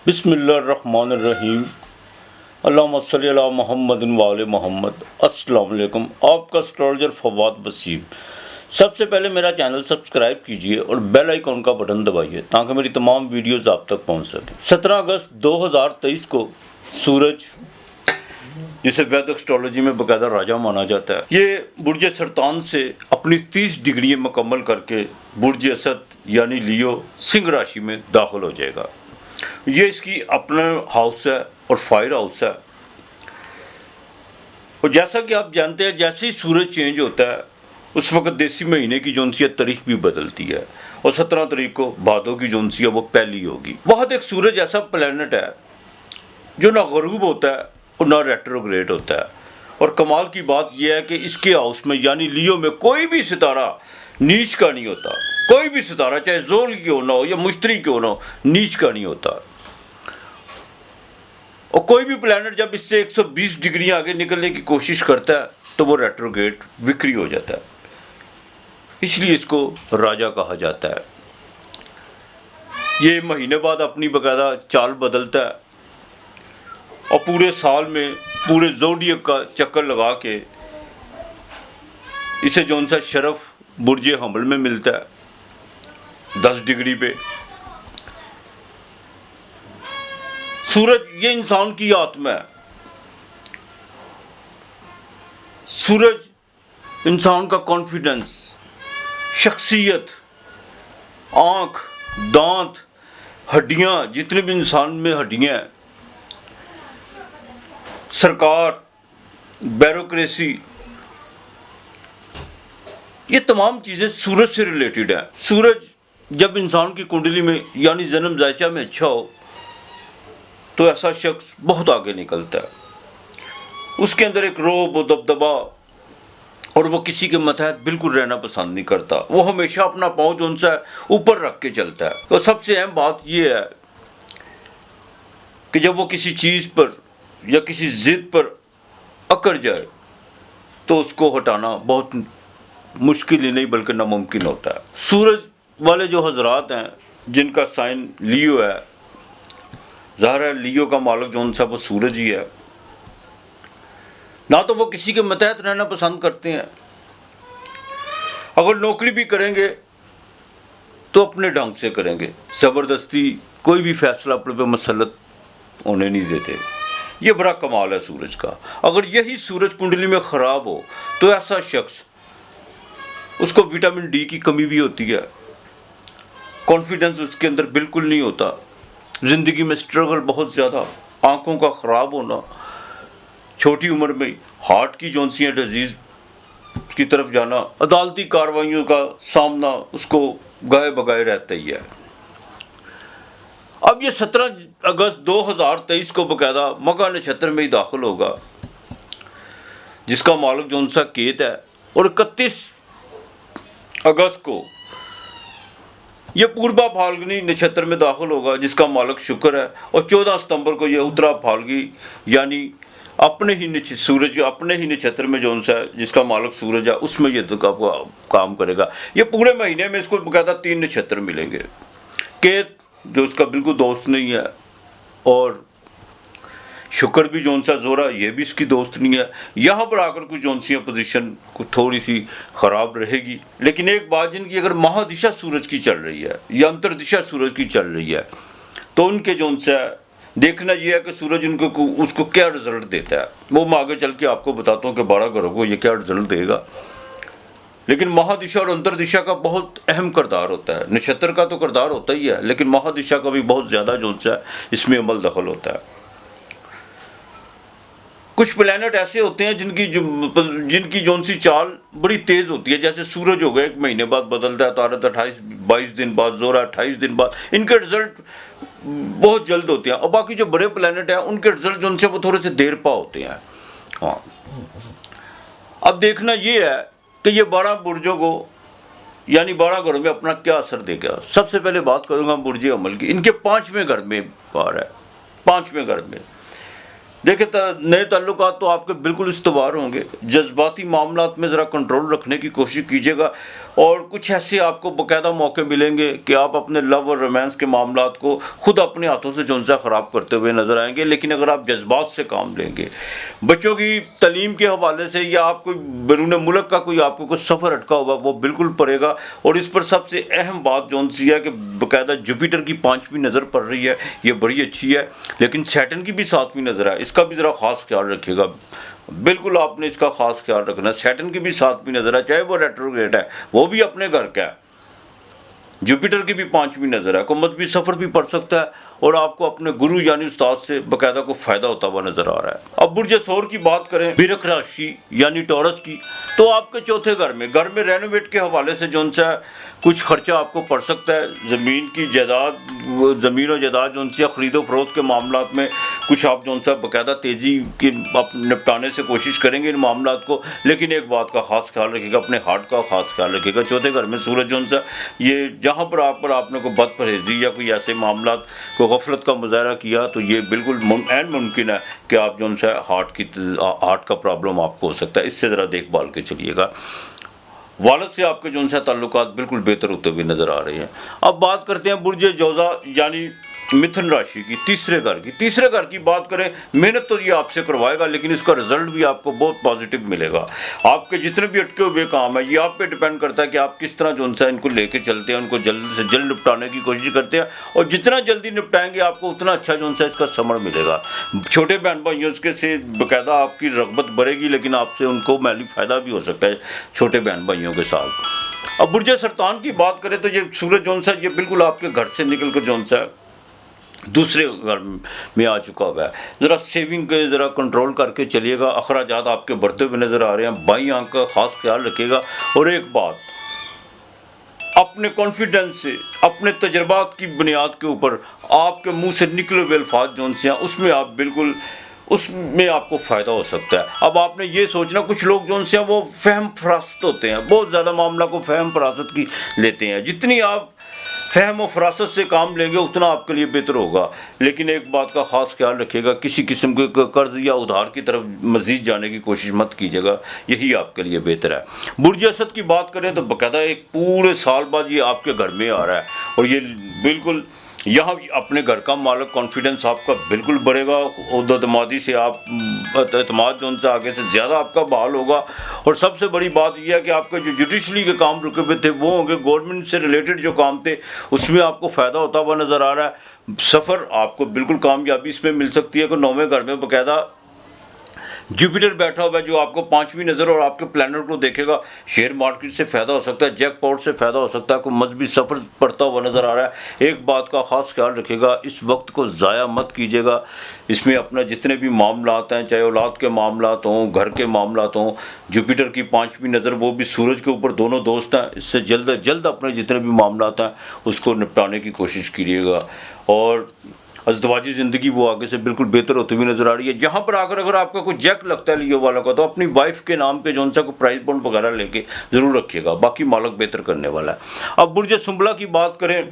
बिस्मिल्लाहिर्रहमानिर्रहीम। अल्लाहुम्मा सल्ली अला मुहम्मदिन व आले मोहम्मद। अस्सलाम वालेकुम। आपका एस्ट्रोलॉजर फवाद वसीम। सबसे पहले मेरा चैनल सब्सक्राइब कीजिए और बेल आइकॉन का बटन दबाइए ताकि मेरी तमाम वीडियोस आप तक पहुंच सकें। 17 अगस्त 2023 को सूरज, जिसे वैदिक एस्ट्रोलॉजी में बाकायदा राजा माना जाता है, ये बुर्ज सरतान से अपनी 30 डिग्री मुकम्मल करके बुर्ज असद यानी लियो सिंह राशि में दाखिल हो जाएगा। ये इसकी अपना हाउस है और फायर हाउस है। और जैसा कि आप जानते हैं, जैसे ही सूरज चेंज होता है उस वक्त देसी महीने की जोनसी तारीख भी बदलती है और 17 तारीख को भादों की जोनसी है वो पहली होगी। बहुत एक सूरज ऐसा प्लेनेट है जो ना गरूब होता है और ना रेट्रोग्रेड होता है। और कमाल की बात यह है कि इसके हाउस में यानी लियो में कोई भी सितारा नीच का नहीं होता। कोई भी सितारा चाहे जोल क्यों ना हो या मुश्तरी क्यों ना हो, नीच का नहीं होता। और कोई भी प्लैनेट जब इससे 120 डिग्री आगे निकलने की कोशिश करता है तो वो रेट्रोग्रेड विक्री हो जाता है। इसलिए इसको राजा कहा जाता है। ये महीने बाद अपनी बाकायदा चाल बदलता है और पूरे साल में पूरे ज़ोडिएक का चक्कर लगा के इसे जौन सा शरफ बुर्ज हमल में मिलता है 10 डिग्री पे। सूरज ये इंसान की आत्मा है। सूरज इंसान का कॉन्फिडेंस, शख्सियत, आँख, दांत, हड्डियाँ, जितने भी इंसान में हड्डियाँ हैं, सरकार, ब्यूरोक्रेसी, ये तमाम चीज़ें सूरज से रिलेटेड है। सूरज जब इंसान की कुंडली में यानी जन्म जायचा में अच्छा हो तो ऐसा शख्स बहुत आगे निकलता है। उसके अंदर एक रोब और दबदबा, और वो किसी के मतहत बिल्कुल रहना पसंद नहीं करता। वो हमेशा अपना पाँव जो उनसे ऊपर रख के चलता है। तो सबसे अहम बात यह है कि जब वो किसी चीज़ पर या किसी जिद पर अकड़ जाए तो उसको हटाना बहुत मुश्किल ही नहीं बल्कि नामुमकिन होता है। सूरज वाले जो हजरात हैं जिनका साइन लियो है, ज़ाहिर है लियो का मालिक जो उनसा वो सूरज ही है। ना तो वो किसी के मतहत रहना पसंद करते हैं। अगर नौकरी भी करेंगे तो अपने ढंग से करेंगे, ज़बरदस्ती कोई भी फैसला अपने पे मसलत होने नहीं देते। ये बड़ा कमाल है सूरज का। अगर यही सूरज कुंडली में ख़राब हो तो ऐसा शख्स, उसको विटामिन डी की कमी भी होती है, कॉन्फिडेंस उसके अंदर बिल्कुल नहीं होता, ज़िंदगी में स्ट्रगल बहुत ज़्यादा, आँखों का ख़राब होना, छोटी उम्र में हार्ट की जोनसियाँ डिजीज़ की तरफ जाना, अदालती कार्रवाइयों का सामना उसको गाए बगाए रहता ही है। अब ये 17 अगस्त 2023 को बाकायदा मघा नक्षत्र में ही दाखिल होगा जिसका मालिक जो उनसा केत है। और 31 अगस्त को ये पूर्वा फाल्गुनी नक्षत्र में दाखिल होगा जिसका मालिक शुक्र है। और 14 सितंबर को ये उत्तरा फाल्गी यानी अपने ही सूरज अपने ही नक्षत्र में जो सा जिसका मालिक सूरज है उसमें ये तो काम करेगा। ये पूरे महीने में इसको बाकायदा 3 नक्षत्र मिलेंगे। केत जो उसका बिल्कुल दोस्त नहीं है, और शुक्र भी जोन सा जोरा ये भी इसकी दोस्त नहीं है। यहाँ पर आकर कुछ जोनसियाँ पोजीशन को थोड़ी सी ख़राब रहेगी। लेकिन एक बात, जिनकी अगर महादिशा सूरज की चल रही है या अंतर्दिशा सूरज की चल रही है तो उनके जोन सा देखना यह है कि सूरज उनको उसको क्या रिजल्ट देता है। वो मैं आगे चल के आपको बताता हूँ कि 12 घरों को ये क्या रिजल्ट देगा। लेकिन महादिशा और अंतर्दिशा का बहुत अहम किरदार होता है। नक्षत्र का तो किरदार होता ही है, लेकिन महादिशा का भी बहुत ज़्यादा जोन सा इसमें अमल दखल होता है। कुछ प्लैनेट ऐसे होते हैं जिनकी जोन सी चाल बड़ी तेज़ होती है। जैसे सूरज हो गया, 1 महीने बाद बदलता है, तारत 28-22 दिन बाद, जोरा 28 दिन बाद। इनके रिजल्ट बहुत जल्द होते हैं। और बाकी जो बड़े प्लैनेट हैं उनके रिजल्ट जो उनसे वो थोड़े से देर पा होते हैं। हाँ, अब देखना ये है कि ये 12 बुर्जों को यानी 12 घरों में अपना क्या असर देगा। सबसे पहले बात करूँगा बुर्ज अमल की। इनके 5वें घर में बार है। 5वें घर में देखिए, नए ताल्लुकात तो आपके बिल्कुल इस्तवार होंगे। जज्बाती मामलात में ज़रा कंट्रोल रखने की कोशिश कीजिएगा और कुछ ऐसे आपको बाकायदा मौके मिलेंगे कि आप अपने लव और रोमांस के मामलात को खुद अपने हाथों से जो सा ख़राब करते हुए नजर आएंगे। लेकिन अगर आप जज्बात से काम लेंगे, बच्चों की तालीम के हवाले से, या आप कोई बैरून मुल्क का कोई आपको कुछ सफ़र अटका हुआ वो बिल्कुल पड़ेगा। और इस पर सबसे अहम बात जो सी है कि बाकायदा जुपिटर की 5वीं नज़र पड़ रही है, ये बड़ी अच्छी है। लेकिन सैटर्न की भी 7वीं नज़र है, इसका भी ज़रा ख़ास ख्याल रखिएगा। बिल्कुल आपने इसका खास ख्याल रखना। सैटर्न की भी 7वीं नज़र है, चाहे वो रेट्रोग्रेड है, वो भी अपने घर का है। जुपिटर की भी 5वीं नज़र है, को मजहबी सफ़र भी पड़ सकता है और आपको अपने गुरु यानी उस्ताद से बाकायदा को फ़ायदा होता हुआ नज़र आ रहा है। अब बुर्ज सौर की बात करें, बिरक राशि यानी टॉरस की, तो आपके चौथे घर में रेनोवेट के हवाले से जो सा कुछ खर्चा आपको पड़ सकता है। ज़मीन की जायदाद, ज़मीन और जायदाद जो सी ख़रीदो फरोख्त के मामला में कुछ आप जो सा बाकायदा तेज़ी के निपटाने से कोशिश करेंगे इन मामलात को। लेकिन एक बात का ख़ास ख्याल रखिएगा, अपने हार्ट का ख़ास ख्याल रखिएगा। चौथे घर में सूरज जो सा, ये जहाँ पर आपने को बद परहेज़ी या कोई ऐसे मामलात को गफलत का मुजाहरा किया, तो ये बिल्कुल ऐन मुमकिन है कि आप जो सा हार्ट का प्रॉब्लम आपको हो सकता है। इससे ज़रा देखभाल के चलिएगा। वालद से आपके जो सा ताल्लुकात बिल्कुल बेहतर होते हुए नज़र आ रहे हैं। अब बात करते हैं बुर्ज जोज़ा यानी मिथुन राशि की, तीसरे घर की बात करें, मेहनत तो ये आपसे करवाएगा, लेकिन इसका रिजल्ट भी आपको बहुत पॉजिटिव मिलेगा। आपके जितने भी अटके हुए काम है, ये आप पे डिपेंड करता है कि आप किस तरह जो सा इनको लेके चलते हैं, उनको जल्द से जल्द निपटाने की कोशिश करते हैं। और जितना जल्दी निपटाएंगे आपको उतना अच्छा जो सा इसका समर मिलेगा। छोटे बहन भाइयों के से बाकायदा आपकी रगबत बढ़ेगी, लेकिन आपसे उनको माली फ़ायदा भी हो सकता है छोटे बहन भाइयों के साथ। अब बुर्ज सरतान की बात करें तो ये सूरज जो सा ये बिल्कुल आपके घर से निकल कर जो सा दूसरे घर में आ चुका हुआ है। ज़रा सेविंग के ज़रा कंट्रोल करके चलिएगा। अखराजात आपके बढ़ते हुए नज़र आ रहे हैं, बाई आंख का खास ख्याल रखिएगा। और एक बात, अपने कॉन्फिडेंस से, अपने तजर्बात की बुनियाद के ऊपर आपके मुंह से निकले हुए अल्फाज जो से उसमें आप बिल्कुल, उसमें आपको फ़ायदा हो सकता है। अब आपने ये सोचना, कुछ लोग जो से वो फहम फरासत होते हैं, बहुत ज़्यादा मामला को फहम फरासत की लेते हैं। जितनी आप फहम और फरासत से काम लेंगे उतना आपके लिए बेहतर होगा। लेकिन एक बात का ख़ास ख्याल रखिएगा, किसी किस्म के कर्ज या उधार की तरफ मज़ीद जाने की कोशिश मत कीजिएगा, यही आपके लिए बेहतर है। बुर्ज असद की बात करें तो बाकायदा एक पूरे साल बाद ये आपके घर में आ रहा है, और ये बिल्कुल यहाँ अपने घर का मालिक, कॉन्फिडेंस आपका बिल्कुल बढ़ेगा। उद्दमादी से आप एतमाद जो उनसे आगे से ज़्यादा आपका बहाल होगा। और सबसे बड़ी बात यह है कि आपके जो जुडिशली के काम रुके हुए थे वो होंगे, गवर्नमेंट से रिलेटेड जो काम थे उसमें आपको फ़ायदा होता हुआ नज़र आ रहा है। सफ़र आपको बिल्कुल कामयाबी इसमें मिल सकती है कि 9वें घर में बाकायदा जुपिटर बैठा हुआ है जो आपको 5वीं नज़र और आपके प्लानर को देखेगा। शेयर मार्केट से फ़ायदा हो सकता है, जैकपॉट से फ़ायदा हो सकता है, कोई मजहबी सफ़र पड़ता हुआ नज़र आ रहा है। एक बात का ख़ास ख्याल रखिएगा, इस वक्त को ज़ाया मत कीजिएगा। इसमें अपना जितने भी मामलात हैं, चाहे औलाद के मामलात हों, घर के मामलात हों, जुपिटर की 5वीं नज़र वो भी सूरज के ऊपर, दोनों दोस्त हैं। इससे जल्द अज जल्द अपने जितने भी मामलात हैं उसको निपटाने की कोशिश कीजिएगा। और अज़दवाजी ज़िंदगी वो आगे से बिल्कुल बेहतर होती हुई नज़र आ रही है। जहाँ पर आकर अगर आपका कोई जैक लगता है लियो वालों का, तो अपनी वाइफ के नाम पे जो सा को प्राइस बॉन्ड वगैरह लेके ज़रूर रखिएगा, बाकी मालक बेहतर करने वाला है। अब बुर्ज सुंबला की बात करें,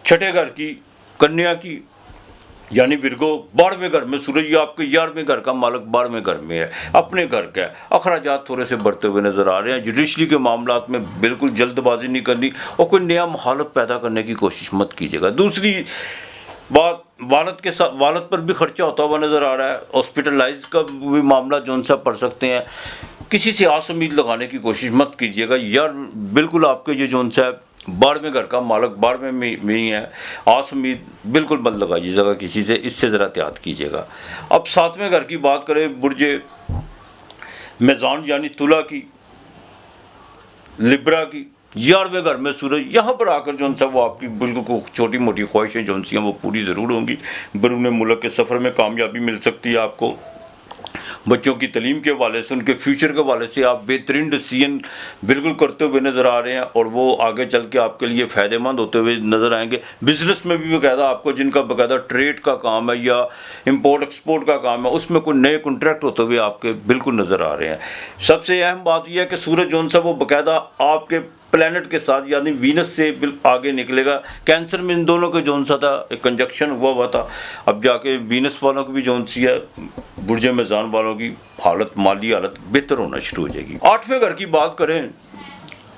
छठे घर की, कन्या की यानी विरगो, 12वें घर में सूरज, ये आपके 11वें घर का मालिक 12वें घर में है, अपने घर का है। अखराजात थोड़े से बढ़ते हुए नज़र आ रहे हैं। जुडिशरी के मामलात में बिल्कुल जल्दबाजी नहीं करनी और कोई नया माहौल पैदा करने की कोशिश मत कीजिएगा। दूसरी बात, वालद पर भी खर्चा होता हुआ नज़र आ रहा है। हॉस्पिटलाइज का भी मामला जो सा पड़ सकते हैं। किसी से आस उम्मीद लगाने की कोशिश मत कीजिएगा यार, बिल्कुल आपके ये जो सा 12वें घर का मालिक 12वें में ही है, आस उम्मीद बिल्कुल मत लगाइएगा किसी से, इससे ज़रा एहतियात कीजिएगा। अब 7वें घर की बात करें, बुर्ज मेज़ान यानी तुला की, लिब्रा की, 11वें घर में सूरज, यहाँ पर आकर जो सा वो आपकी बिल्कुल छोटी मोटी ख्वाहिशें जो सी हैं वो पूरी ज़रूर होंगी। बैरून मुल्क के सफ़र में कामयाबी मिल सकती है आपको। बच्चों की तालीम के हवाले से, उनके फ्यूचर के हवाले से आप बेहतरीन डिसीजन बिल्कुल करते हुए नज़र आ रहे हैं और वो आगे चल के आपके लिए फ़ायदेमंद होते हुए नज़र आएंगे। बिज़नेस में भी बाकायदा आपको, जिनका बाकायदा ट्रेड का काम है या इंपोर्ट एक्सपोर्ट का काम है, उसमें कोई नए कॉन्ट्रैक्ट होते हुए आपके बिल्कुल नज़र आ रहे हैं। सबसे अहम बात यह है कि सूरज जो सा वो बाकायदा आपके प्लैनेट के साथ यानी वीनस से आगे निकलेगा। कैंसर में इन दोनों के जोन सा था, एक कंजक्शन हुआ था। अब जाके वीनस वालों की भी जोन सी है, बुर्ज मेज़ान वालों की हालत, माली हालत बेहतर होना शुरू हो जाएगी। 8वें घर की बात करें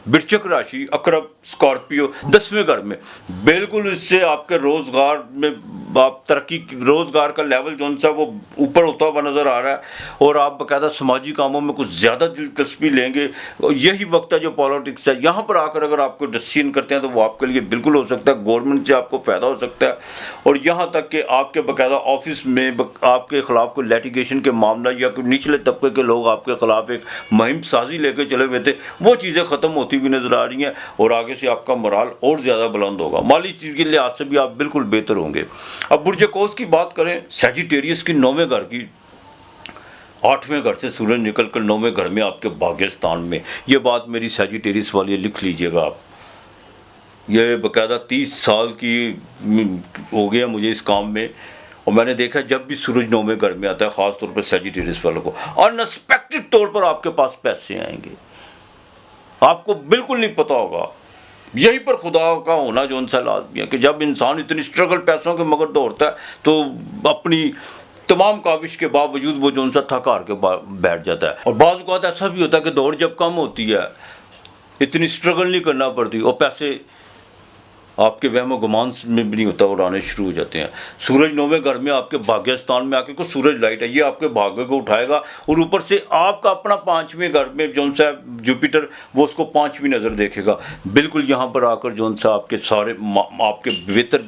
वृश्चिक राशि, अक्रब, स्कॉर्पियो 10वें घर में, बिल्कुल इससे आपके रोजगार में आप तरक्की, रोजगार का लेवल जो सा वो ऊपर होता हुआ नजर आ रहा है और आप बाकायदा समाजी कामों में कुछ ज्यादा दिलचस्पी लेंगे। यही वक्त है जो पॉलिटिक्स है, यहाँ पर आकर अगर आपको डिसीजन करते हैं तो वो आपके लिए बिल्कुल हो सकता है, गवर्नमेंट से आपको फायदा हो सकता है। और यहाँ तक कि आपके बाकायदा ऑफिस में आपके खिलाफ कोई लिटिगेशन के मामला या कोई निचले तबके के लोग आपके खिलाफ एक मुहिम साजी लेके चले हुए थे, वो चीज़ें ख़त्म होती हुई नजर आ रही हैं और आगे से आपका मोराल और ज़्यादा बुलंद होगा। माली चीज़ के लिहाज से भी आप बिल्कुल बेहतर होंगे। अब बुर्ज कौस की बात करें, सैजिटेरियस की 9वें घर की 8वें घर से सूरज निकलकर 9वें घर में आपके भाग्य स्थान में, ये बात मेरी सैजिटेरियस वाली लिख लीजिएगा आप। ये बाकायदा 30 साल की हो गया मुझे इस काम में और मैंने देखा जब भी सूरज 9वें घर में आता है, ख़ास तौर पर सैजिटेरियस वालों को अनएक्सपेक्टेड तौर पर आपके पास पैसे आएंगे, आपको बिल्कुल नहीं पता होगा। यही पर खुदा का होना जो उनसे लाजमी है कि जब इंसान इतनी स्ट्रगल पैसों के मगर दौड़ता है तो अपनी तमाम काविश के बावजूद वो जो उनसा थक हार के बैठ जाता है। और बाज़ औक़ात ऐसा भी होता है कि दौड़ जब कम होती है, इतनी स्ट्रगल नहीं करना पड़ती और पैसे आपके वहम गुमान में भी नहीं होता और आने शुरू हो जाते हैं। सूरज 9वें घर में आपके भाग्य स्थान में आके, को सूरज लाइट है, ये आपके भाग्य को उठाएगा और ऊपर से आपका अपना 5वें घर में जो सा जुपिटर वो उसको 5वीं नज़र देखेगा। बिल्कुल यहाँ पर आकर जो सा आपके सारे आपके बेहतर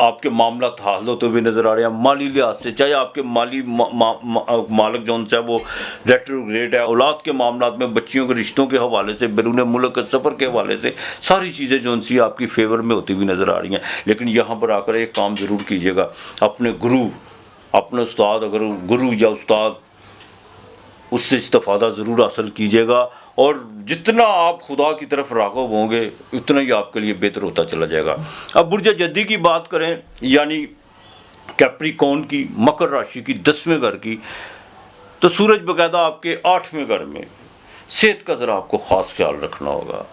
आपके मामला हासिल होते हुए नज़र आ रहे हैं। माली लिहाज से चाहे आपके माली मालिक जो सा वो रेट्रोग्रेड है, औलाद के मामला में, बच्चियों के रिश्तों के हवाले से, बैरून मुल्क के सफ़र के हवाले से सारी चीज़ें जो सी आपकी फेवर में होती हुई नज़र आ रही हैं। लेकिन यहाँ पर आकर एक काम ज़रूर कीजिएगा, अपने गुरु, अपने उस्ताद, अगर गुरु या उस्ताद उससे इस्तिफ़ादा ज़रूर हासिल कीजिएगा और जितना आप खुदा की तरफ राग़िब होंगे उतना ही आपके लिए बेहतर होता चला जाएगा। अब बुर्ज जद्दी की बात करें, यानी कैप्रिकॉर्न की, मकर राशि की 10वें घर की, तो सूरज बाकायदा आपके 8वें घर में। सेहत का ज़रा आपको ख़ास ख्याल रखना होगा,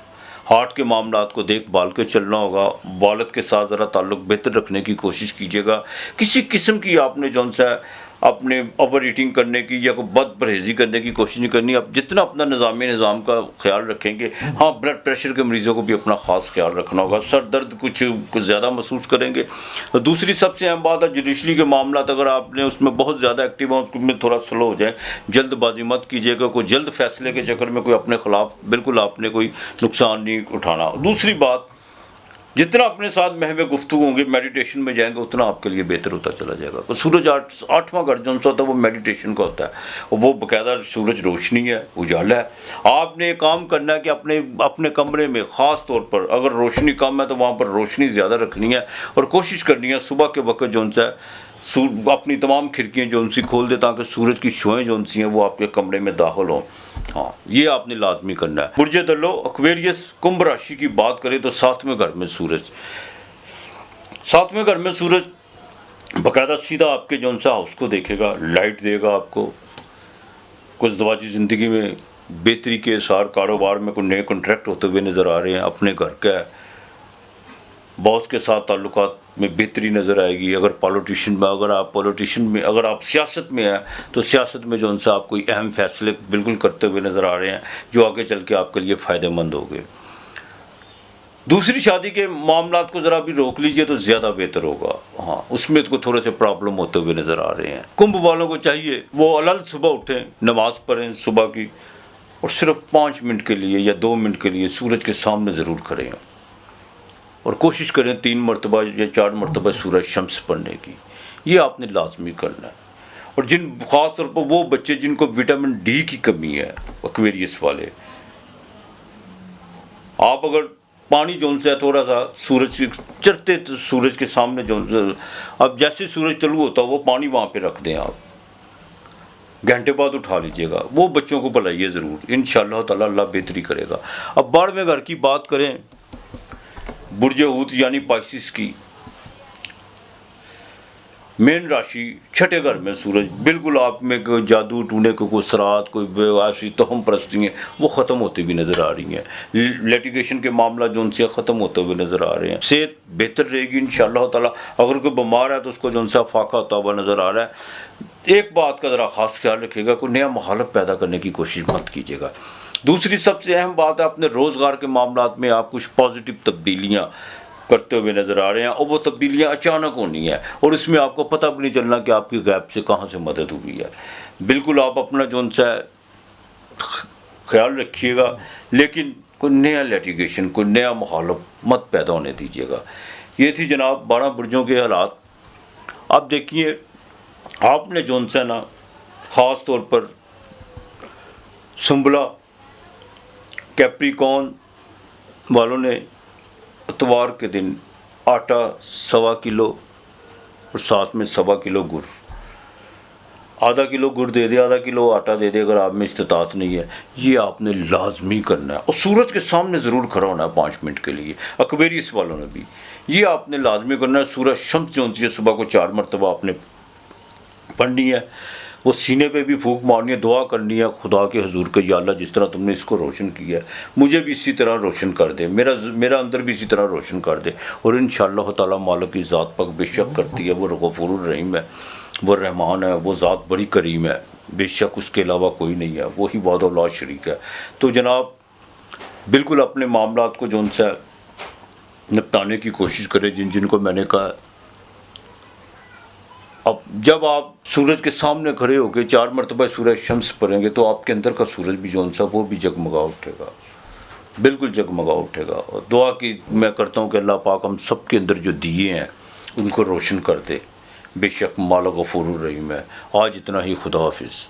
हार्ट के मामलात को देखभाल के चलना होगा, वालिद के साथ ज़रा ताल्लुक़ बेहतर रखने की कोशिश कीजिएगा। किसी किस्म की आपने जौन सा अपने ओवर ईटिंग करने की या कोई बद परहेज़ी करने की कोशिश नहीं करनी। आप जितना अपना निज़ाम का ख्याल रखेंगे, हाँ, ब्लड प्रेशर के मरीज़ों को भी अपना ख़ास ख्याल रखना होगा। सर दर्द कुछ ज़्यादा महसूस करेंगे। तो दूसरी सबसे अहम बात है जुडिशरी के मामला, अगर आपने उसमें बहुत ज़्यादा एक्टिव हो, उसमें थोड़ा स्लो हो जाए, जल्दबाजी मत कीजिएगा। कोई जल्द फैसले के चक्कर में कोई अपने ख़िलाफ़ बिल्कुल आपने कोई नुकसान नहीं उठाना। दूसरी बात, जितना अपने साथ महवे गुफ्तगू होंगे, मेडिटेशन में जाएंगे, उतना आपके लिए बेहतर होता चला जाएगा। तो सूरज 8वां घर जो होता है वो मेडिटेशन का होता है और वो बाकायदा सूरज रोशनी है, उजाला है। आपने काम करना है कि अपने कमरे में ख़ास तौर पर अगर रोशनी कम है तो वहाँ पर रोशनी ज़्यादा रखनी है और कोशिश करनी है सुबह के वक्त जो सा अपनी तमाम खिड़कियाँ जो उनसी खोल दे ताकि सूरज की छुएँ जो उनसी हैं वो आपके कमरे में दाखिल हों। हाँ, ये आपने लाजमी करना है। बुर्ज दल्लो एक्वेरियस कुंभ राशि की बात करें तो 7वें घर में सूरज, 7वें घर में सूरज बाकायदा सीधा आपके जौन सा हाउस को देखेगा, लाइट देगा आपको। कुछ दवाजी ज़िंदगी में बेहतरी के सार, कारोबार में कोई नए कॉन्ट्रैक्ट होते हुए नज़र आ रहे हैं। अपने घर का है, बॉस के साथ ताल्लुकात में बेहतरी नज़र आएगी। अगर पॉलिटिशियन में अगर आप सियासत में हैं तो सियासत में जो उनसे आप कोई अहम फैसले बिल्कुल करते हुए नज़र आ रहे हैं जो आगे चल के आपके लिए फ़ायदेमंद होंगे। दूसरी शादी के मामलात को ज़रा भी रोक लीजिए तो ज़्यादा बेहतर होगा। हाँ, उसमें तो थोड़े से प्रॉब्लम होते हुए नज़र आ रहे हैं। कुंभ वालों को चाहिए वो अलग सुबह उठें, नमाज़ पढ़ें सुबह की और सिर्फ 5 मिनट के लिए या 2 मिनट के लिए सूरज के सामने ज़रूर खड़े हों और कोशिश करें 3 मरतबा या 4 मरतबा सूरज शम्स पढ़ने की। ये आपने लाजमी करना है। और ख़ास तौर पर वो बच्चे जिनको विटामिन डी की कमी है, एक्वेरियस वाले, आप अगर पानी जो से थोड़ा सा सूरज चढ़ते तो सूरज के सामने जो अब जैसे सूरज तलू होता है वो पानी वहाँ पे रख दें, आप घंटे बाद उठा लीजिएगा। वो बच्चों को बुलाइए ज़रूर, इंशाअल्लाह ताला अल्लाह बेहतरी करेगा। अब 12वें घर की बात करें, बुर्ज हूत यानी पाइसिस की मेन राशि 6ठे घर में सूरज, बिल्कुल आप में कोई जादू टूने को कोई सरात कोई ऐसी तहम परस्ती हैं वो ख़त्म होती हुई नज़र आ रही हैं। लिटिगेशन के मामला जो उनसे ख़त्म होते हुए नज़र आ रहे हैं। सेहत बेहतर रहेगी इंशाअल्लाह ताला। अगर कोई बीमार है तो उसको जो उनसे फाका होता हुआ नज़र आ रहा है। एक बात का ज़रा ख़ास ख्याल रखिएगा, कोई नया मुखालफ पैदा करने की कोशिश मत कीजिएगा। दूसरी सबसे अहम बात है, अपने रोज़गार के मामलात में आप कुछ पॉजिटिव तब्दीलियाँ करते हुए नज़र आ रहे हैं और वो तब्दीलियाँ अचानक होनी है और इसमें आपको पता भी नहीं चलना कि आपकी गैप से कहाँ से मदद हुई है। बिल्कुल आप अपना जो सा ख्याल रखिएगा, लेकिन कोई नया लिटिगेशन, कोई नया माहौल मत पैदा होने दीजिएगा। ये थी जनाब 12 बुर्जों के हालात। आप देखिए, आपने जो सा ना ख़ास तौर पर सुंबला कैप्रिकॉर्न वालों ने इतवार के दिन आटा 1.25 किलो और साथ में 1.25 किलो गुड़, आधा किलो गुड़ दे दे, आधा किलो आटा दे दे अगर आप में इस्तिताअत नहीं है। ये आपने लाजमी करना है और सूरज के सामने ज़रूर खड़ा होना है 5 मिनट के लिए। अक्वेरियस वालों ने भी ये आपने लाजमी करना है। सूरज शम्स जो होती है सुबह को 4 मरतबा आपने पढ़नी है, वो सीने पे भी फूंक मारनी है, दुआ करनी है खुदा के हुजूर के, या अल्लाह जिस तरह तुमने इसको रोशन किया है मुझे भी इसी तरह रोशन कर दे, मेरा अंदर भी इसी तरह रोशन कर दे। और इंशाअल्लाह ताला मालिक की ज़ात पाक बेशक करती है, वो गफूरुर रहीम है, वो रहमान है, वो ज़ात बड़ी करीम है, बेशक उसके अलावा कोई नहीं है, वही वादा ला शरीक है। तो जनाब बिल्कुल अपने मामलात को जो सा निपटाने की कोशिश करें जिनको मैंने कहा। अब जब आप सूरज के सामने खड़े होकर 4 मरतबा सूरज शम्स पढ़ेंगे तो आपके अंदर का सूरज भी जो सा वो भी जगमगा उठेगा, बिल्कुल जगमगा उठेगा। और दुआ की मैं करता हूँ कि अल्लाह पाक हम सब के अंदर जो दिए हैं उनको रोशन कर दे, बेशक मालिक गफूरुर रहीम है। आज इतना ही, खुदा हाफिज़।